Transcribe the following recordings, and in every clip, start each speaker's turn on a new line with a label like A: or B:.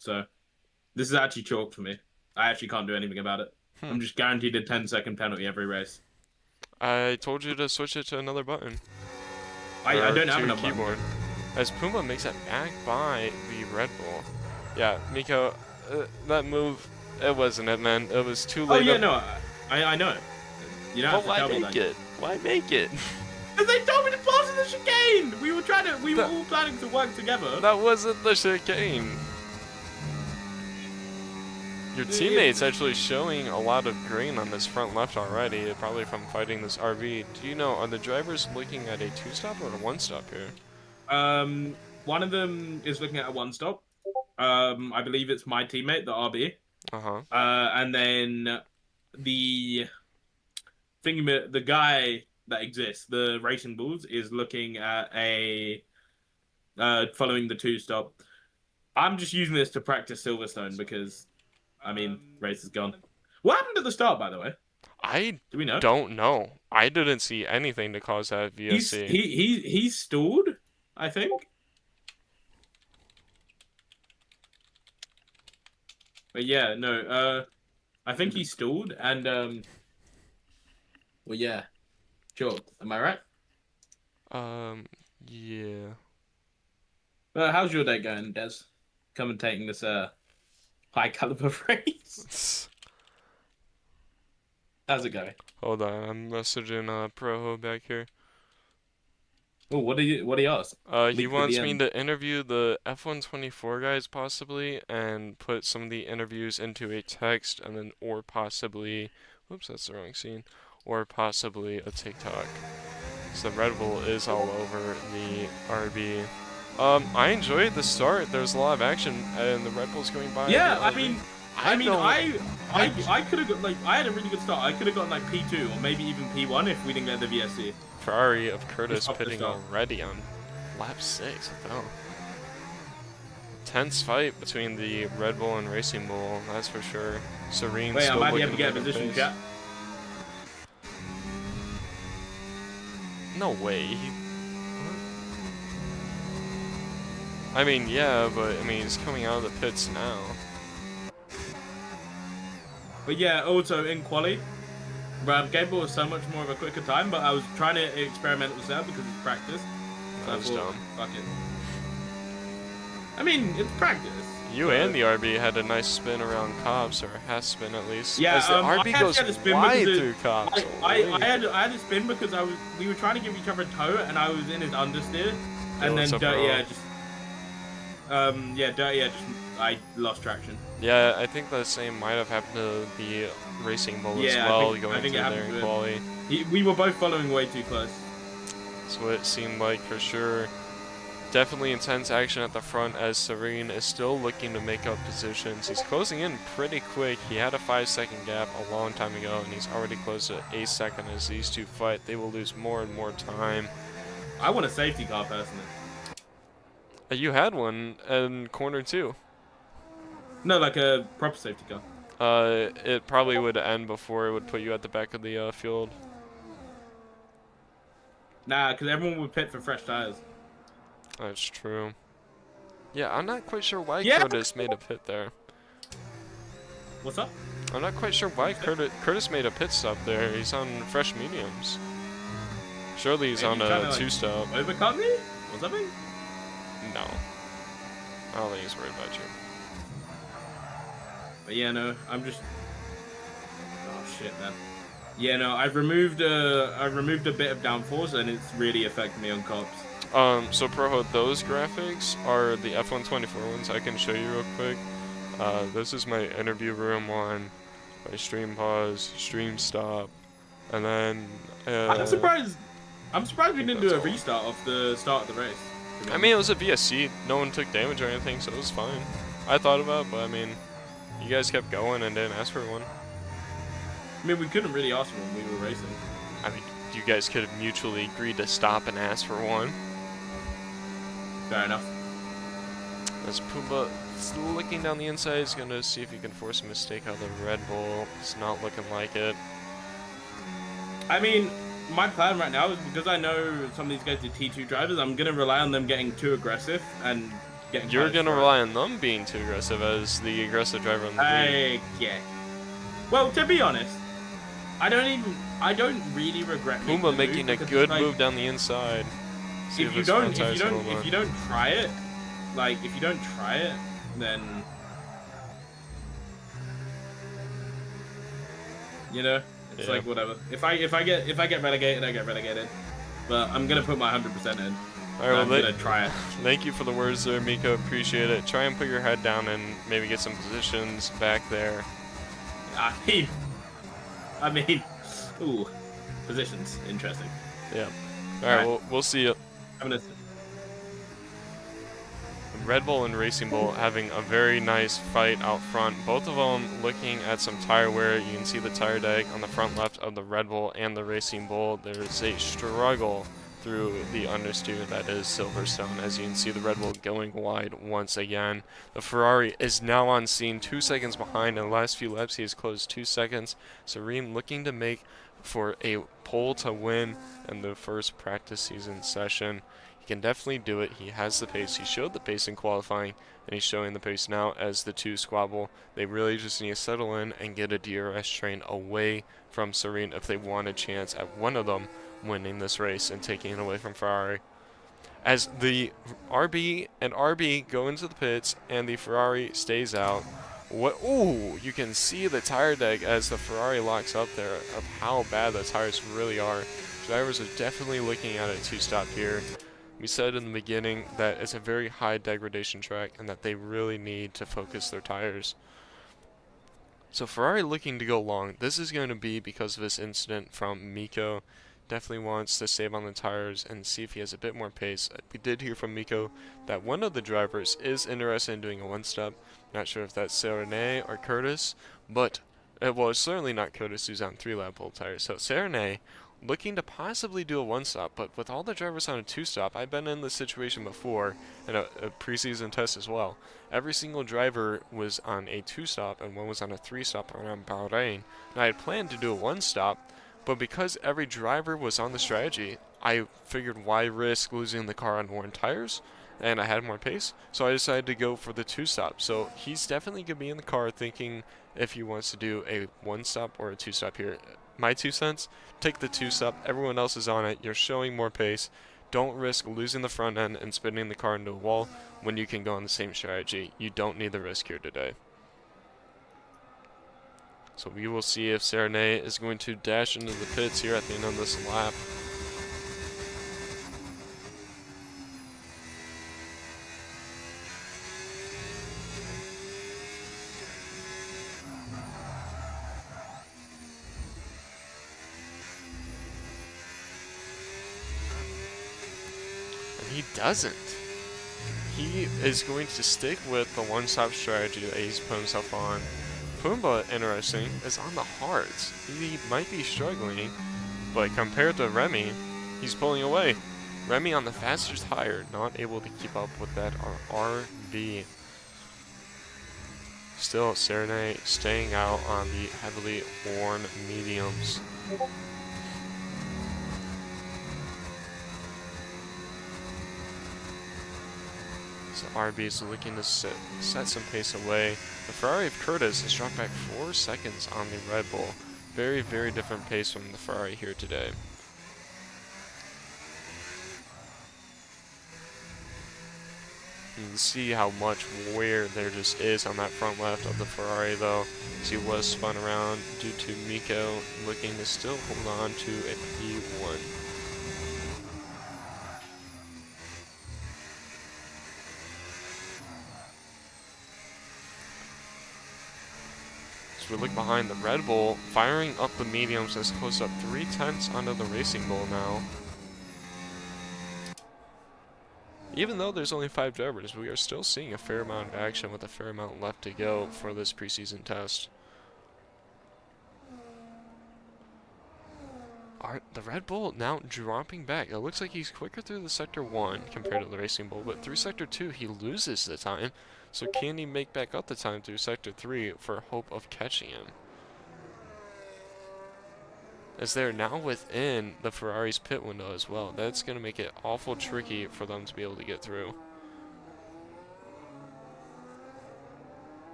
A: So this is actually chalk for me. I actually can't do anything about it.
B: Hmm.
A: I'm just guaranteed a 10-second penalty every race.
B: I told you to switch it to another button.
A: I
B: Or
A: don't have
B: to
A: enough buttons.
B: keyboard. As Puma makes it back by the Red Bull. Yeah, Miko, that move, it wasn't it, man. It was too
A: Oh
B: late
A: yeah,
B: up.
A: no, I know. You don't have
B: But
A: to
B: why
A: tell me
B: make
A: that.
B: it? Why make it?
A: Because they told me to pass in the chicane. We were
B: that,
A: all planning to work together.
B: that wasn't the chicane. Your teammate's actually showing a lot of green on this front left already, probably from fighting this RV. Do you know, are the drivers looking at a two-stop or a one-stop here?
A: One of them is looking at a one stop. I believe it's my teammate, the RB.
B: Uh-huh.
A: And then the the guy that exists, the Racing Bulls, is looking at a following the two stop. I'm just using this to practice Silverstone because, I mean, race is gone. What happened at the start, by the way?
B: I
A: Do we know?
B: don't know. I didn't see anything to cause that VSC.
A: He's stalled, I think. But yeah, no, I think he stalled and well yeah. Sure. Am I right?
B: Yeah.
A: How's your day going, Des? Commentating this high caliber race. How's it going?
B: Hold on, I'm messaging Proho back here.
A: Oh, what do you ask?
B: He
A: Leak the
B: wants me
A: DM.
B: to interview the F124 guys possibly and put some of the interviews into a text and then or possibly whoops, that's the wrong scene. Or possibly a TikTok. So the Red Bull is all over the RB. I enjoyed the start. There's a lot of action and the Red Bull's going by the
A: Yeah,
B: RB.
A: I could have got like I had a really good start. I could have gotten like P2 or maybe even P1 if we didn't get the VSC.
B: Ferrari of Curtis
A: Just off the
B: pitting
A: start.
B: already on lap 6. Oh. Tense fight between the Red Bull and Racing Bull, that's for sure. Serene
A: Wait, I
B: still
A: might be
B: looking
A: able to get a
B: to make
A: position,
B: pace.
A: chat.
B: No way. I mean, yeah, but I mean, he's coming out of the pits now.
A: But yeah, also in quali, Gable was so much more of a quicker time, but I was trying to experiment with that because it's practice. So
B: That was dumb.
A: fuck it. I mean, it's practice.
B: You
A: so.
B: and the RB had a nice spin around cops, or a half spin at least.
A: Yeah,
B: as the RB goes wide through cops.
A: I had a spin because we were trying to give each other a toe, and I was in his understeer, and then Dirty just I lost traction.
B: Yeah, I think the same might have happened to the Racing Bull as well, going through there in quali.
A: We were both following way too close.
B: That's what it seemed like for sure. Definitely intense action at the front as Serene is still looking to make up positions. He's closing in pretty quick. He had a 5-second gap a long time ago, and he's already closed to a second as these two fight. They will lose more and more time.
A: I want a safety car personally.
B: You had one in corner 2.
A: No, like a proper safety car.
B: It probably would end before it would put you at the back of the field.
A: Nah, because everyone would pit for fresh tires.
B: That's true. Yeah, I'm not quite sure why
A: Yeah.
B: Curtis made a pit there.
A: What's up?
B: I'm not quite sure why Curtis made a pit stop there. He's on fresh mediums. Surely he's on a two-stop.
A: Overcut me? What's up, man?
B: No. I don't think he's worried about you.
A: But yeah, no, I'm just. Oh shit, man. Yeah, no, I've removed a bit of downforce, and it's really affecting me on cops.
B: So Proho, those graphics are the F124 ones. I can show you real quick. This is my interview room one, my stream pause, stream stop, and then.
A: I'm surprised we didn't do a restart of the start of the race.
B: I mean, it was a VSC. No one took damage or anything, so it was fine. I thought about it, but I mean, you guys kept going and didn't ask for one.
A: I mean, we couldn't really ask for one. We were racing.
B: I mean, you guys could have mutually agreed to stop and ask for one.
A: Fair enough.
B: As Pumbaa is looking down the inside, he's going to see if he can force a mistake out of the Red Bull. It's not looking like it.
A: I mean, my plan right now is because I know some of these guys are T2 drivers, I'm going to rely on them getting too aggressive and getting
B: You're
A: punished
B: gonna
A: for it.
B: rely on them being too aggressive as the aggressive driver on the lead.
A: Yeah. Well, to be honest, I don't really regret making
B: Puma
A: the move
B: making a
A: because it's
B: good
A: like
B: move down the inside. See if his front tires can hold
A: if
B: on.
A: you don't try it, like if you don't try it, then you know it's
B: Yeah.
A: like whatever. If I get relegated, I get relegated. But I'm gonna put my 100% in.
B: All right,
A: And
B: well,
A: I'm gonna try it.
B: thank you for the words there, Miko. Appreciate it. Try and put your head down and maybe get some positions back there.
A: I mean, I mean, ooh, positions interesting.
B: Yeah. All
A: All
B: right,
A: right,
B: well, we'll see you.
A: I'm gonna.
B: Red Bull and Racing Bull having a very nice fight out front. Both of them looking at some tire wear. You can see the tire deg on the front left of the Red Bull and the Racing Bull. There's a struggle through the understeer that is Silverstone. As you can see, the Red Bull going wide once again. The Ferrari is now on scene, 2 seconds behind. In the last few laps, he has closed 2 seconds. Serene looking to make for a pole to win in the first practice season session. He can definitely do it. He has the pace. He showed the pace in qualifying, and he's showing the pace now as the two squabble. They really just need to settle in and get a DRS train away from Serene if they want a chance at one of them winning this race and taking it away from Ferrari. As the RB and RB go into the pits and the Ferrari stays out. What? Ooh, you can see the tire deg as the Ferrari locks up there of how bad the tires really are. Drivers are definitely looking at a two-stop here. We said in the beginning that it's a very high degradation track and that they really need to focus their tires. So Ferrari looking to go long. This is going to be because of this incident from Miko. Definitely wants to save on the tires and see if he has a bit more pace. We did hear from Miko that one of the drivers is interested in doing a one-stop. Not sure if that's Serene or Curtis, but well, it's certainly not Curtis who's on 3-lap old tires. So Serene looking to possibly do a one-stop, but with all the drivers on a two-stop, I've been in this situation before in a preseason test as well. Every single driver was on a two-stop and one was on a three-stop around Bahrain. And I had planned to do a one-stop, but because every driver was on the strategy, I figured why risk losing the car on worn tires, and I had more pace, so I decided to go for the two-stop. So he's definitely going to be in the car thinking if he wants to do a one-stop or a two-stop here. My 2 cents, take the two-stop. Everyone else is on it. You're showing more pace. Don't risk losing the front end and spinning the car into a wall when you can go on the same strategy. You don't need the risk here today. So we will see if Serene is going to dash into the pits here at the end of this lap. And he doesn't. He is going to stick with the one-stop strategy that he's put himself on. Pumbaa, interesting, is on the hards. He might be struggling, but compared to Remy, he's pulling away. Remy on the faster tire, not able to keep up with that RB. Still, Serene staying out on the heavily worn mediums. So RB is looking to set some pace away. The Ferrari of Curtis has dropped back 4 seconds on the Red Bull. Very, very different pace from the Ferrari here today. You can see how much wear there just is on that front left of the Ferrari though. As he was spun around due to Miko looking to still hold on to a P1. We look behind the Red Bull, firing up the mediums as close up 3/10 under the Racing Bull now. Even though there's only 5 drivers, we are still seeing a fair amount of action with a fair amount left to go for this preseason test. The Red Bull now dropping back. It looks like he's quicker through the Sector 1 compared to the Racing Bull, but through Sector 2 he loses the time. So can he make back up the time through Sector 3 for hope of catching him? As they're now within the Ferrari's pit window as well. That's going to make it awful tricky for them to be able to get through.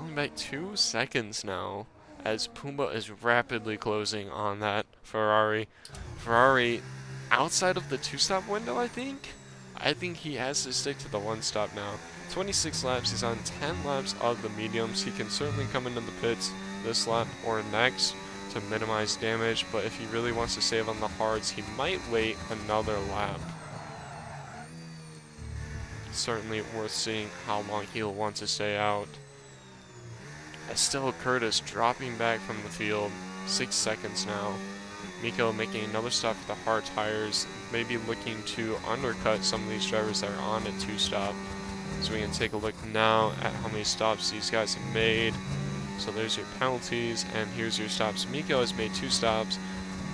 B: falling back 2 seconds now as Pumbaa is rapidly closing on that Ferrari. Ferrari outside of the 2-stop window, I think. I think he has to stick to the 1-stop now. 26 laps, he's on 10 laps of the mediums. He can certainly come into the pits this lap or next to minimize damage, but if he really wants to save on the hards, he might wait another lap. Certainly worth seeing how long he'll want to stay out. Still Curtis dropping back from the field, 6 seconds now. Miko making another stop for the hard tires, maybe looking to undercut some of these drivers that are on a 2-stop. So we can take a look now at how many stops these guys have made. So there's your penalties, and here's your stops. Miko has made 2 stops.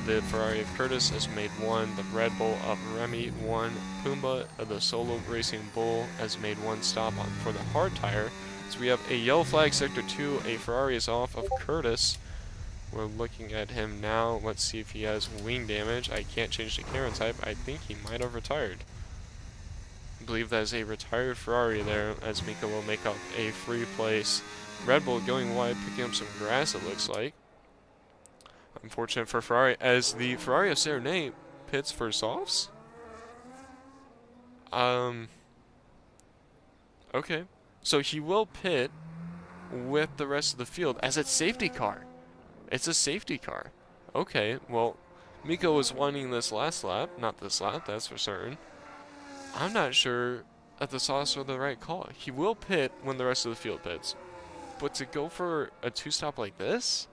B: The Ferrari of Curtis has made 1. The Red Bull of Remy 1. Pumbaa of the Solo Racing Bull has made 1 stop on for the hard tire. So we have a yellow flag, sector 2. A Ferrari is off of Curtis. We're looking at him now. Let's see if he has wing damage. I can't change the camera type. I think he might have retired. I believe that is a retired Ferrari there, as Mika will make up a free place. Red Bull going wide, picking up some grass, it looks like. Unfortunate for Ferrari, as the Ferrari of Serenade pits for softs. Okay. So he will pit with the rest of the field as it's safety car. It's a safety car. Okay, well, Miko was wanting this last lap. Not this lap, that's for certain. I'm not sure that the softs are the right call. He will pit when the rest of the field pits. But to go for a 2-stop like this,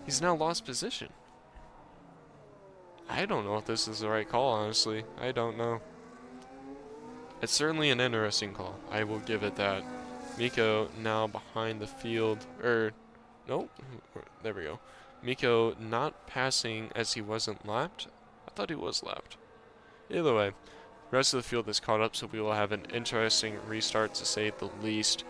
B: he's now lost position. I don't know if this is the right call, honestly. I don't know. It's certainly an interesting call. I will give it that. Miko now behind the field. Nope. There we go. Miko not passing as he wasn't lapped. I thought he was lapped. Either way, the rest of the field is caught up, so we will have an interesting restart to say the least.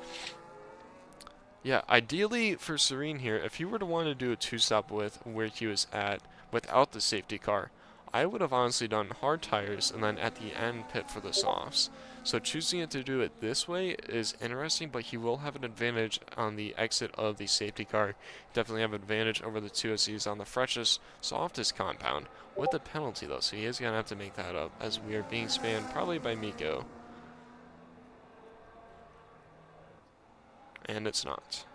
B: Yeah, ideally for Serene here, if he were to want to do a 2-stop with where he was at without the safety car, I would have honestly done hard tires and then at the end pit for the softs. So choosing it to do it this way is interesting, but he will have an advantage on the exit of the safety car. Definitely have an advantage over the 2 as he's on the freshest, softest compound with a penalty though, so he is going to have to make that up as we are being spammed probably by Miko. And it's not.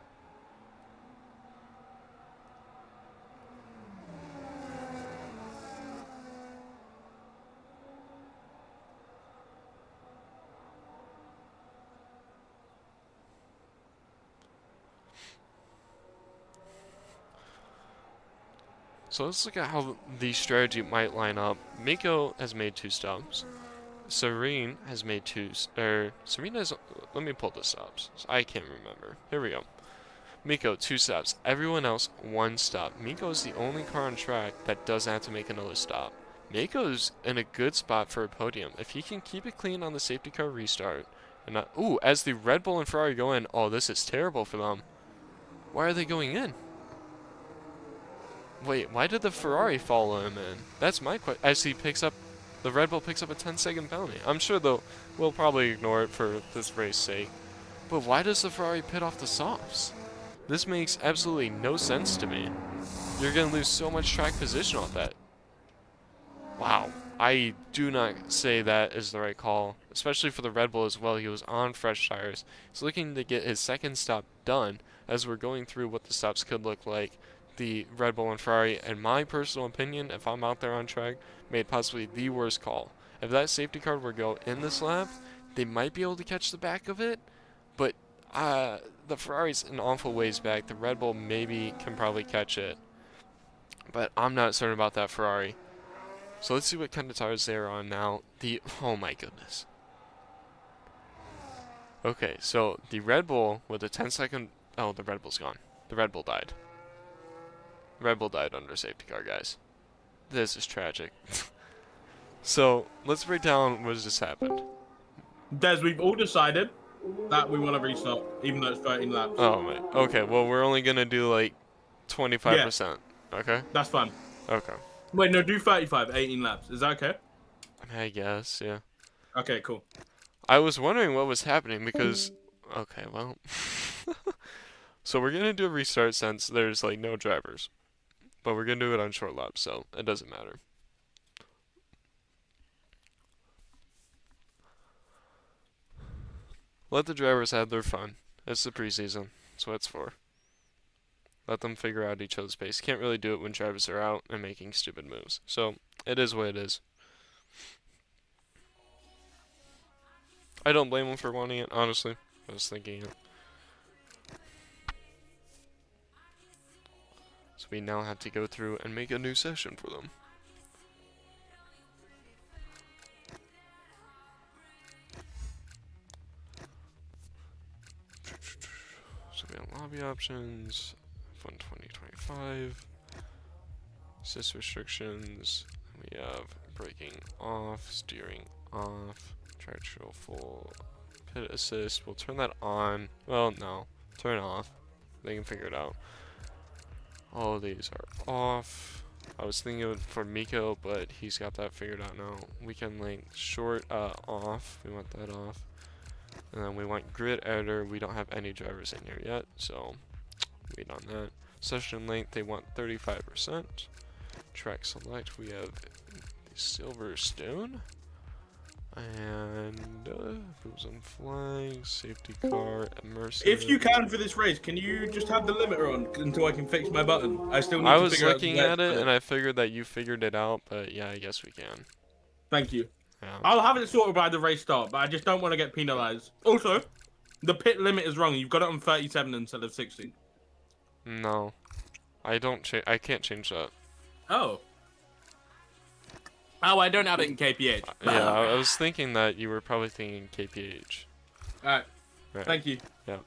B: So let's look at how the strategy might line up. Miko has made 2 stops. Serene has made 2. Serene has. Let me pull the stops. I can't remember. Here we go. Miko 2 stops. Everyone else 1 stop. Miko is the only car on track that doesn't have to make another stop. Miko's in a good spot for a podium. If he can keep it clean on the safety car restart, and not. Ooh, as the Red Bull and Ferrari go in. Oh, this is terrible for them. Why are they going in? Wait, why did the Ferrari follow him in? That's my question. As he picks up, the Red Bull picks up a 10-second penalty. I'm sure we'll probably ignore it for this race's sake. But why does the Ferrari pit off the softs? This makes absolutely no sense to me. You're going to lose so much track position off that. Wow. I do not say that is the right call, especially for the Red Bull as well. He was on fresh tires. He's looking to get his second stop done as we're going through what the stops could look like. The Red Bull and Ferrari, in my personal opinion, if I'm out there on track, made possibly the worst call. If that safety car were to go in this lap, they might be able to catch the back of it, but the Ferrari's an awful ways back. The Red Bull maybe can probably catch it, but I'm not certain about that Ferrari. So let's see what kind of tires they're on now. Oh my goodness. Okay, so the Red Bull with a 10-second... Oh, the Red Bull's gone. The Red Bull died. Red Bull died under safety car, guys. This is tragic. So, let's break down what just happened.
A: Des, we've all decided that we want to restart, even though it's 13 laps.
B: Oh, my. Okay, well, we're only going to do, like, 25%. Yeah. Okay?
A: That's fine.
B: Okay.
A: Wait, no, do 35, 18 laps. Is that okay?
B: I guess, yeah.
A: Okay, cool.
B: I was wondering what was happening because... Okay, well... So we're gonna do a restart since there's like no drivers, but we're gonna do it on short laps, so it doesn't matter. Let the drivers have their fun. It's the preseason. That's what it's for. Let them figure out each other's pace. Can't really do it when drivers are out and making stupid moves. So it is what it is. I don't blame them for wanting it, honestly. I was thinking it. So we now have to go through and make a new session for them. So we have lobby options, F1 2025, assist restrictions, we have braking off, steering off, traction full, pit assist, we'll turn that on, well no, turn off, they can figure it out. All of these are off. I was thinking of it for Miko, but he's got that figured out now. Weekend length short off. We want that off. And then we want grid editor. We don't have any drivers in here yet, so wait on that. Session length, they want 35%. Track select, we have the Silverstone. And booms and flags, safety car, immersive.
A: If you can for this race, can you just have the limiter on until I can fix my button? I still need
B: I
A: to
B: was
A: figure out
B: looking at it and I figured that you figured it out, but yeah, I guess we can.
A: Thank you.
B: Yeah.
A: I'll have it sorted by the race start, but I just don't want to get penalized. Also, the pit limit is wrong. You've got it on 37 instead of 60.
B: No, I can't change that.
A: Oh. Oh, I don't have it in KPH.
B: Yeah, I was thinking that you were probably thinking KPH.
A: Alright.
B: Right.
A: Thank you.
B: Yeah.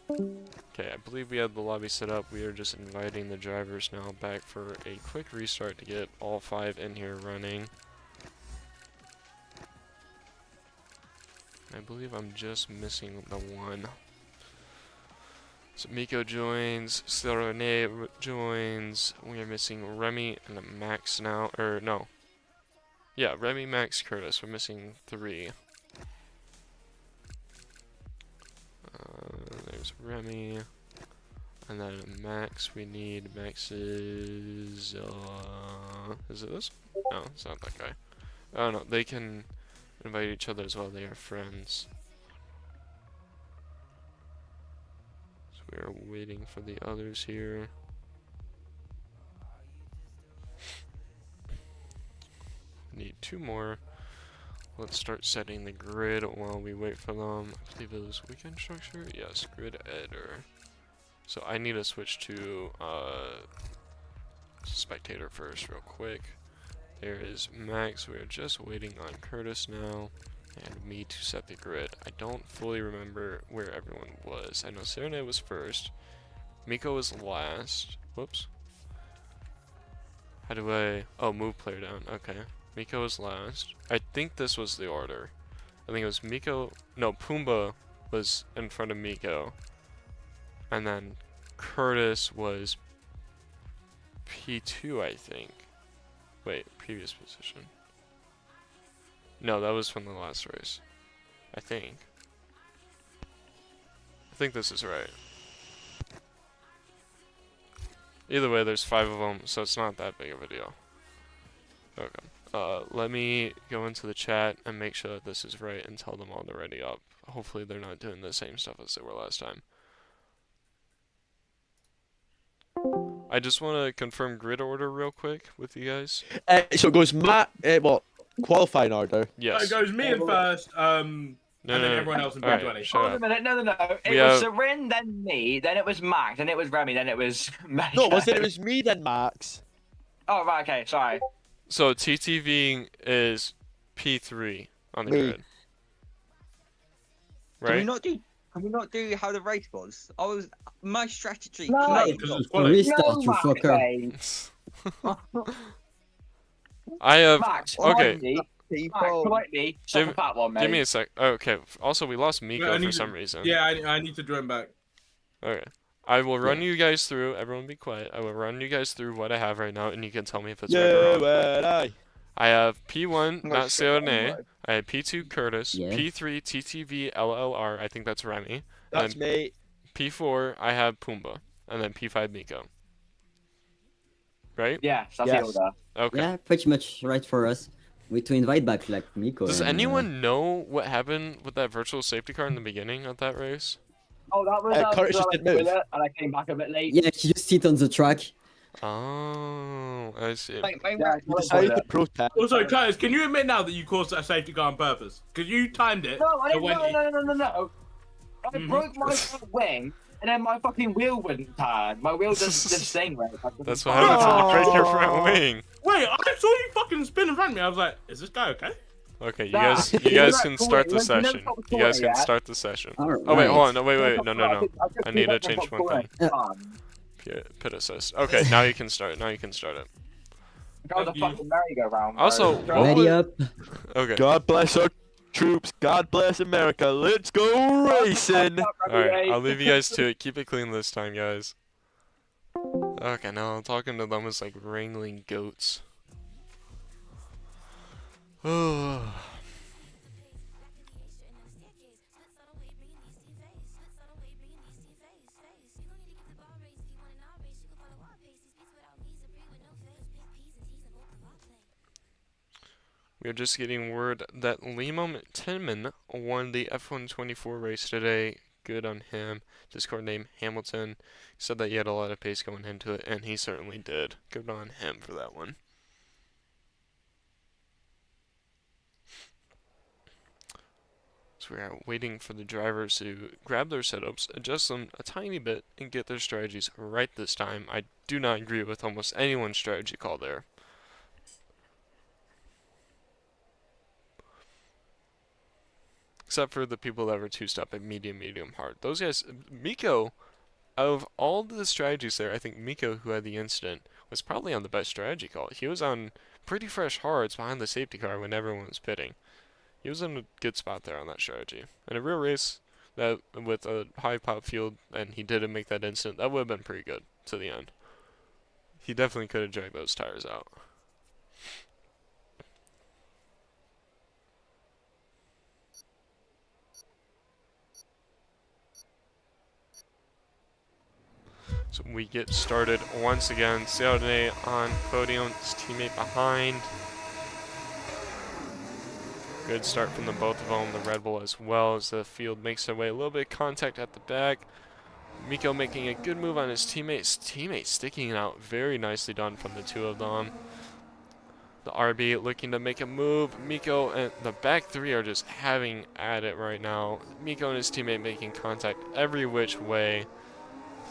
B: Okay, I believe we had the lobby set up. We are just inviting the drivers now back for a quick restart to get all 5 in here running. I believe I'm just missing the one. So Miko joins, Rene joins, we are missing Remy and Max now, or no. Yeah, Remy, Max, Curtis, we're missing 3. There's Remy, and then Max, we need Max's, is it this one? No, it's not that guy. Oh no, they can invite each other as well, they are friends. We are waiting for the others here. Need 2 more. Let's start setting the grid while we wait for them. I believe it was weekend structure. Yes, grid editor. So I need to switch to spectator first real quick. There is Max. We are just waiting on Curtis now. And me to set the grid. I don't fully remember where everyone was. I know Serene was first. Miko was last. Whoops. How do I... Oh, move player down. Okay. Miko was last. I think this was the order. I think it was Miko... No, Pumbaa was in front of Miko. And then Curtis was P2, I think. Wait, previous position. No, that was from the last race. I think this is right. Either way, there's 5 of them, so it's not that big of a deal. Okay. Let me go into the chat and make sure that this is right and tell them all to ready up. Hopefully they're not doing the same stuff as they were last time. I just want to confirm grid order real quick with you guys.
C: So it goes qualifying order?
B: Yes.
A: It goes me in first, and then everyone else in P20.
B: Right,
D: Hold on a minute, no. It was Seren, then me, then it was Max, then it was Remy, then it was Max.
C: No, it was me, then Max.
D: Oh, right, okay, sorry.
B: So TTV is P3 on the grid. Right?
E: Can we not do how the race was? My strategy.
D: No,
F: Restart, you fucker.
B: I have...
D: Max,
B: okay.
D: Politely, shut the fat one, mate.
B: Give me a sec. Okay. Also, we lost Miko for some reason.
A: Yeah, I need to join back.
B: Okay. I will run you guys through. Everyone be quiet. I will run you guys through what I have right now, and you can tell me if it's right or wrong. I have P1, not Serene. I have P2, Curtis.
F: Yeah.
B: P3, TTV, LLR. I think that's Remy.
C: That's me.
B: P4, I have Pumbaa, and then P5, Miko. Right?
D: Yeah, that's
C: Yes.
D: the order.
B: Okay.
F: Yeah, pretty much right for us. We to invite back like Miko.
B: Does
F: and,
B: anyone know what happened with that virtual safety car in the beginning of that race?
D: Oh, that was
C: Curtis just
D: I
C: didn't move.
D: toilet and I came back a bit late.
F: Yeah, he just sit on the track.
B: Oh, I see.
D: Yeah,
C: You decided to protest.
A: Also, Curtis, can you admit now that you caused that safety car on purpose? Because you timed it.
D: No, I
A: to
D: didn't.
A: when
D: No. I broke my front wing, and then my fucking wheel wouldn't turn. My wheel doesn't just sing right.
B: That's what happens when you break your front wing.
A: Wait, I saw you fucking spin in front of me. I was like, is this guy okay?
B: Okay, you
D: Nah,
B: guys
D: you
B: can start the session. You guys can start the session.
F: All
B: Oh wait,
F: right.
B: hold on. No, wait. No. I need to change one thing.
F: Yeah.
B: Pit assist. Okay, now you can start. Now you can start it.
D: That was a fucking merry-go-round.
B: Also,
D: bro.
B: what
F: Ready
B: was-
F: up.
B: Okay.
C: God bless our troops. God bless America. Let's go racing.
B: Alright, I'll leave you guys to it. Keep it clean this time, guys. Okay, now talking to them is like wrangling goats. We are just getting word that Liam Tinman won the F124 race today. Good on him. Discord name Hamilton. Said that he had a lot of pace going into it, and he certainly did. Good on him for that one. So we are waiting for the drivers to grab their setups, adjust them a tiny bit, and get their strategies right this time. I do not agree with almost anyone's strategy call there. Except for the people that were two-step at medium, hard. Those guys, Miko, out of all the strategies there, I think Miko, who had the incident, was probably on the best strategy call. He was on pretty fresh hards behind the safety car when everyone was pitting. He was in a good spot there on that strategy. In a real race, that with a high pop field, and he didn't make that incident, that would have been pretty good to the end. He definitely could have dragged those tires out. So we get started once again. Saturday on podium, his teammate behind. Good start from the both of them, the Red Bull as well, as the field makes their way. A little bit of contact at the back. Miko making a good move on his teammates. Teammate sticking it out. Very nicely done from the two of them. The RB looking to make a move. Miko and the back three are just having at it right now. Miko and his teammate making contact every which way.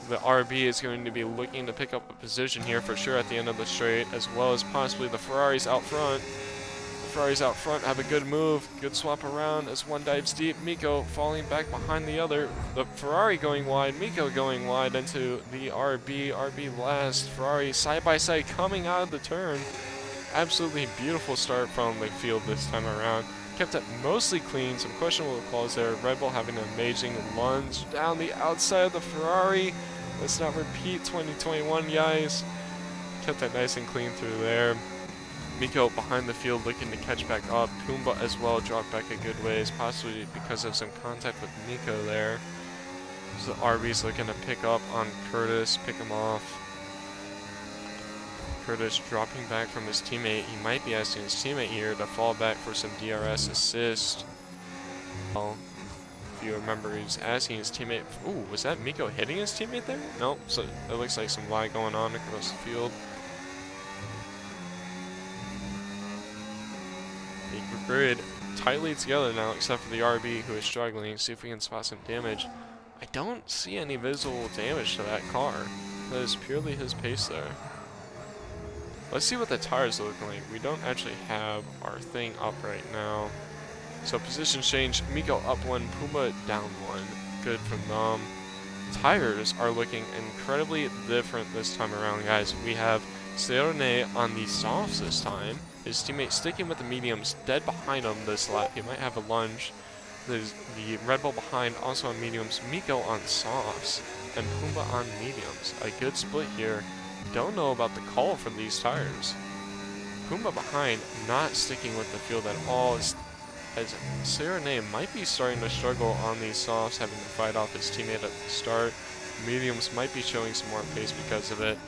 B: The RB is going to be looking to pick up a position here for sure at the end of the straight, as well as possibly the Ferraris out front. The Ferraris out front have a good move, good swap around as one dives deep. Miko falling back behind the other. The Ferrari going wide, Miko going wide into the RB. RB last, Ferrari side by side coming out of the turn. Absolutely beautiful start from the field this time around. Kept it mostly clean, some questionable calls there. Red Bull having an amazing lunge down the outside of the Ferrari. Let's not repeat 2021, guys. Kept that nice and clean through there. Miko behind the field looking to catch back up. Pumbaa as well dropped back a good ways, possibly because of some contact with Miko there. So the RB's looking to pick up on Curtis, pick him off. Curtis dropping back from his teammate. He might be asking his teammate here to fall back for some DRS assist. Well, if you remember, he was asking his teammate. Ooh, was that Miko hitting his teammate there? Nope. So it looks like some lag going on across the field. The grid tightly together now, except for the RB who is struggling. See if we can spot some damage. I don't see any visible damage to that car. That is purely his pace there. Let's see what the tires look like. We don't actually have our thing up right now. So position change, Miko up one, Pumbaa down one. Good from them. Tires are looking incredibly different this time around, guys. We have Seone on the softs this time. His teammate sticking with the mediums, dead behind him this lap. He might have a lunge. There's the Red Bull behind, also on mediums. Miko on softs, and Pumbaa on mediums. A good split here. Don't know about the call for these tires. Pumbaa behind, not sticking with the field at all. His as Serenade might be starting to struggle on these softs, having to fight off his teammate at the start. Mediums might be showing some more pace because of it.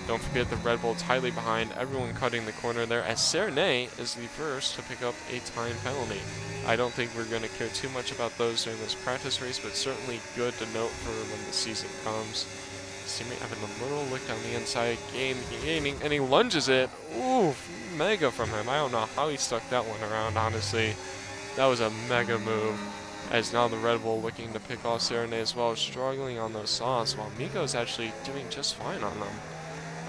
B: Don't forget the Red Bull tightly behind, everyone cutting the corner there, as Serenade is the first to pick up a time penalty. I don't think we're going to care too much about those during this practice race, but certainly good to note for when the season comes. His teammate having a little look down the inside, gaining, and he lunges it. Ooh, mega from him. I don't know how he stuck that one around, honestly. That was a mega move. As now the Red Bull looking to pick off Serenade as well, struggling on those softs, while Miko's actually doing just fine on them.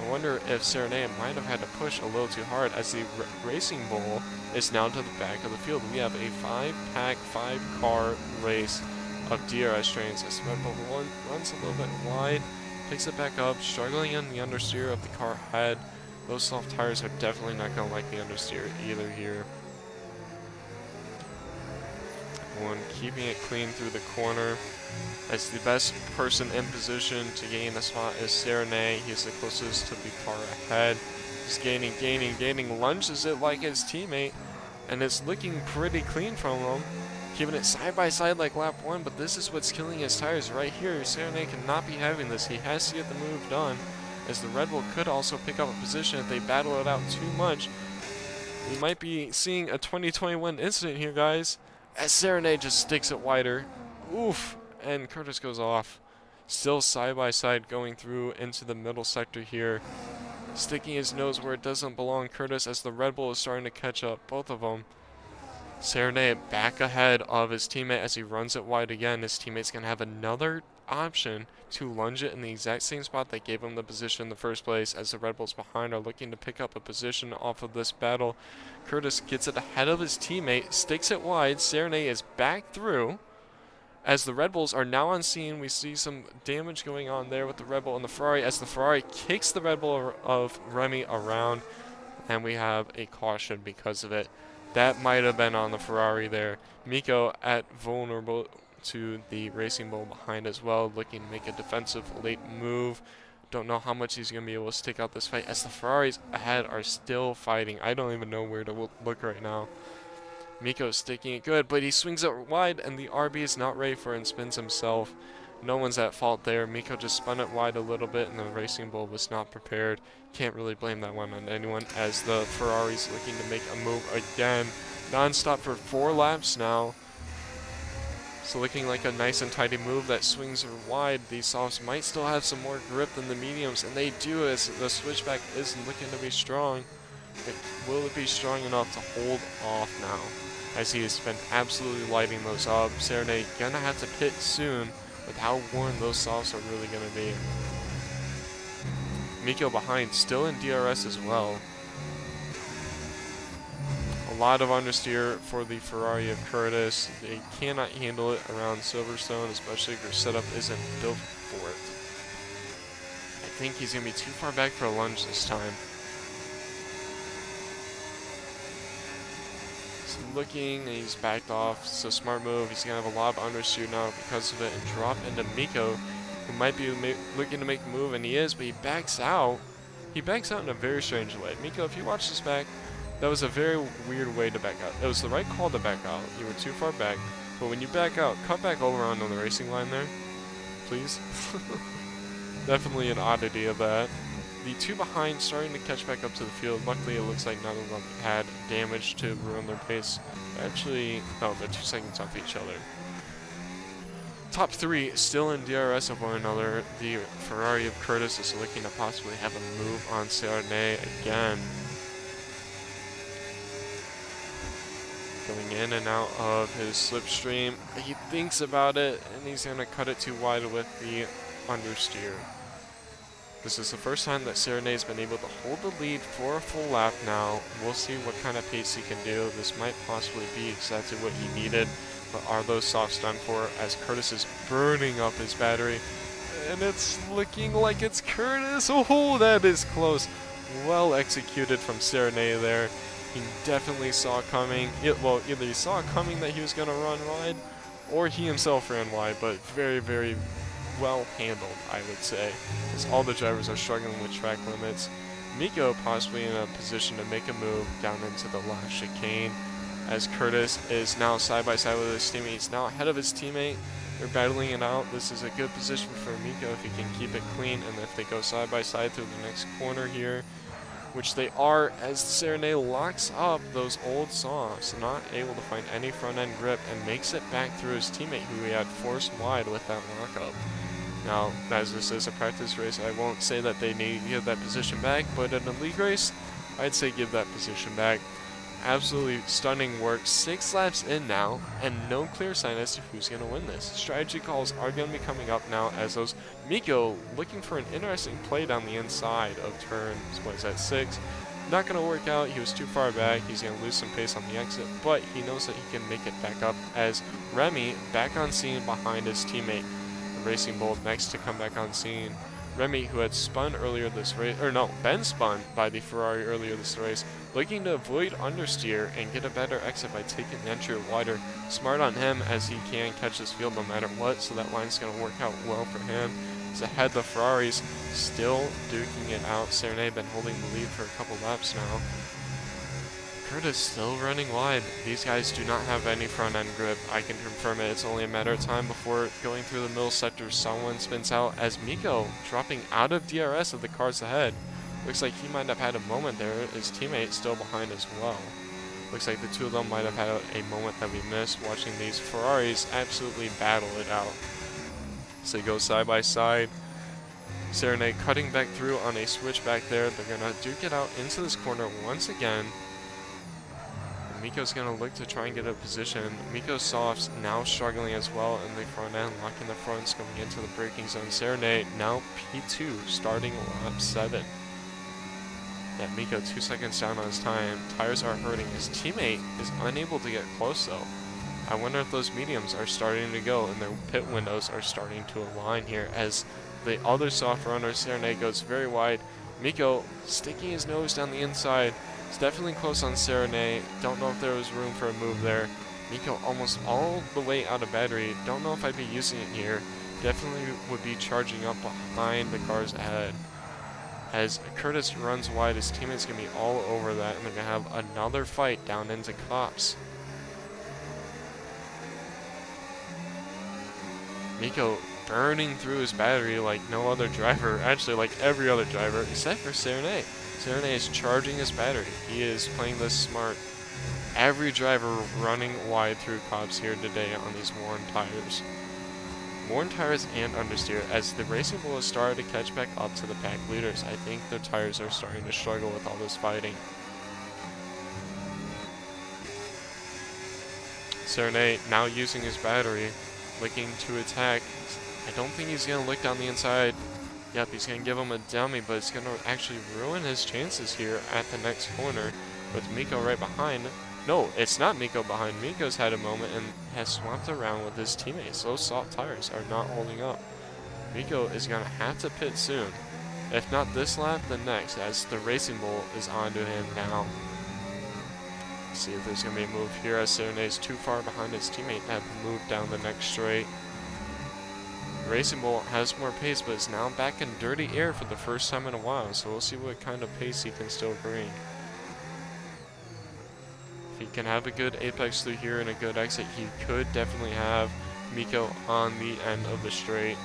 B: I wonder if Serenade might have had to push a little too hard, as the Racing Bull is now to the back of the field. We have a 5-pack, 5-car race of DRS trains as Red Bull runs a little bit wide, picks it back up, struggling in the understeer of the car ahead. Those soft tires are definitely not going to like the understeer either here. One keeping it clean through the corner, as the best person in position to gain a spot is Serenade. He's the closest to the car ahead. He's gaining, lunges it like his teammate, and it's looking pretty clean from him. Keeping it side by side like lap 1, but this is what's killing his tires right here. Serenade cannot be having this. He has to get the move done, as the Red Bull could also pick up a position if they battle it out too much. We might be seeing a 2021 incident here, guys, as Serenade just sticks it wider. Oof, and Curtis goes off. Still side by side going through into the middle sector here. Sticking his nose where it doesn't belong, Curtis, as the Red Bull is starting to catch up, both of them. Serenade back ahead of his teammate as he runs it wide again. His teammate's going to have another option to lunge it in the exact same spot that gave him the position in the first place, as the Red Bulls behind are looking to pick up a position off of this battle. Curtis gets it ahead of his teammate, sticks it wide. Serenade is back through. As the Red Bulls are now on scene, we see some damage going on there with the Red Bull and the Ferrari, as the Ferrari kicks the Red Bull of Remy around, and we have a caution because of it. That might have been on the Ferrari there. Miko at vulnerable to the Racing Bull behind as well, looking to make a defensive late move. Don't know how much he's going to be able to stick out this fight, as the Ferraris ahead are still fighting. I don't even know where to look right now. Miko's sticking it good, but he swings it wide, and the RB is not ready for it and spins himself. No one's at fault there. Miko just spun it wide a little bit, and the Racing Bull was not prepared. Can't really blame that one on anyone, as the Ferrari's looking to make a move again. Non-stop for 4 laps now. So looking like a nice and tidy move that swings her wide. These softs might still have some more grip than the mediums, and they do, as the switchback is looking to be strong. But will it be strong enough to hold off now, as he has been absolutely lighting those up? Serenade gonna have to pit soon with how worn those softs are really gonna be. Miko behind, still in DRS as well. A lot of understeer for the Ferrari of Curtis. They cannot handle it around Silverstone, especially if your setup isn't built for it. I think he's going to be too far back for a lunge this time. He's looking, and he's backed off. It's a smart move. He's going to have a lot of understeer now because of it, and drop into Miko, who might be looking to make the move, and he is, but he backs out. He backs out in a very strange way. Miko, if you watch this back, that was a very weird way to back out. It was the right call to back out. You were too far back. But when you back out, cut back over onto the racing line there, please. Definitely an oddity of that. The two behind starting to catch back up to the field. Luckily, it looks like none of them had damage to ruin their pace. Actually, no, they're 2 seconds off each other. Top 3 still in DRS of one another. The Ferrari of Curtis is looking to possibly have a move on Serenade again. Going in and out of his slipstream. He thinks about it, and he's going to cut it too wide with the understeer. This is the first time that Serenade's been able to hold the lead for a full lap now. We'll see what kind of pace he can do. This might possibly be exactly what he needed, but are those softs done for, as Curtis is burning up his battery? And it's looking like it's Curtis. Oh, that is close. Well executed from Serenade there. He definitely saw coming. Well, either he saw coming that he was going to run wide, or he himself ran wide, but very, very well handled, I would say, as all the drivers are struggling with track limits. Miko possibly in a position to make a move down into the last chicane. as Curtis is now side by side with his teammate. He's now ahead of his teammate. They're battling it out. This is a good position for Miko if he can keep it clean, and if they go side by side through the next corner here, which they are, as Serenade locks up those old softs, not able to find any front end grip, and makes it back through his teammate who he had forced wide with that lockup. Now, as this is a practice race, I won't say that they need to give that position back, but in a league race, I'd say give that position back. Absolutely stunning work. 6 laps in now, and no clear sign as to who's going to win this. Strategy calls are going to be coming up now as those Miko looking for an interesting play down the inside of turn, what is that, 6. Not going to work out. He was too far back. He's going to lose some pace on the exit, but he knows that he can make it back up as Remy back on scene behind his teammate. The Racing Bull next to come back on scene. Remy, who had spun earlier this race, or no, been spun by the Ferrari earlier this race, looking to avoid understeer and get a better exit by taking the entry wider. Smart on him as he can catch this field no matter what, so that line's going to work out well for him. He's ahead, the Ferraris still duking it out. Serenade been holding the lead for a couple laps now. Curtis still running wide. These guys do not have any front end grip. I can confirm it. It's only a matter of time before going through the middle sector. Someone spins out as Miko dropping out of DRS of the cars ahead. Looks like he might have had a moment there. His teammate still behind as well. Looks like the two of them might have had a moment that we missed watching these Ferraris absolutely battle it out. So they go side by side. Serenade cutting back through on a switch back there. They're going to duke it out into this corner once again. Miko's going to look to try and get a position. Miko's softs now struggling as well in the front end, locking the fronts going into the braking zone. Serenade now P2 starting lap 7. Yeah, Miko 2 seconds down on his time. Tires are hurting. His teammate is unable to get close though. I wonder if those mediums are starting to go and their pit windows are starting to align here as the other soft runner, Serenade, goes very wide. Miko sticking his nose down the inside. It's definitely close on Serenade. Don't know if there was room for a move there. Miko almost all the way out of battery. Don't know if I'd be using it here. Definitely would be charging up behind the cars ahead. As Curtis runs wide, his teammates going to be all over that, and they're going to have another fight down into Cops. Miko burning through his battery like no other driver, actually like every other driver, except for Serenade. Serenade is charging his battery. He is playing this smart. Every driver running wide through Cops here today on these worn tires. Worn tires and understeer, as the Racing Bull has started to catch back up to the pack leaders. I think their tires are starting to struggle with all this fighting. Serenade now using his battery, looking to attack. I don't think he's going to look down the inside. Yep, he's going to give him a dummy, but it's going to actually ruin his chances here at the next corner with Miko right behind. No, it's not Miko behind. Miko's had a moment and has swapped around with his teammates. Those soft tires are not holding up. Miko is going to have to pit soon. If not this lap, then next, as the Racing Bull is onto him now. Let's see if there's going to be a move here, as Serenade's too far behind his teammate to have moved down the next straight. Racing Bull has more pace, but is now back in dirty air for the first time in a while, so we'll see what kind of pace he can still bring. If he can have a good apex through here and a good exit, he could definitely have Miko on the end of the straight.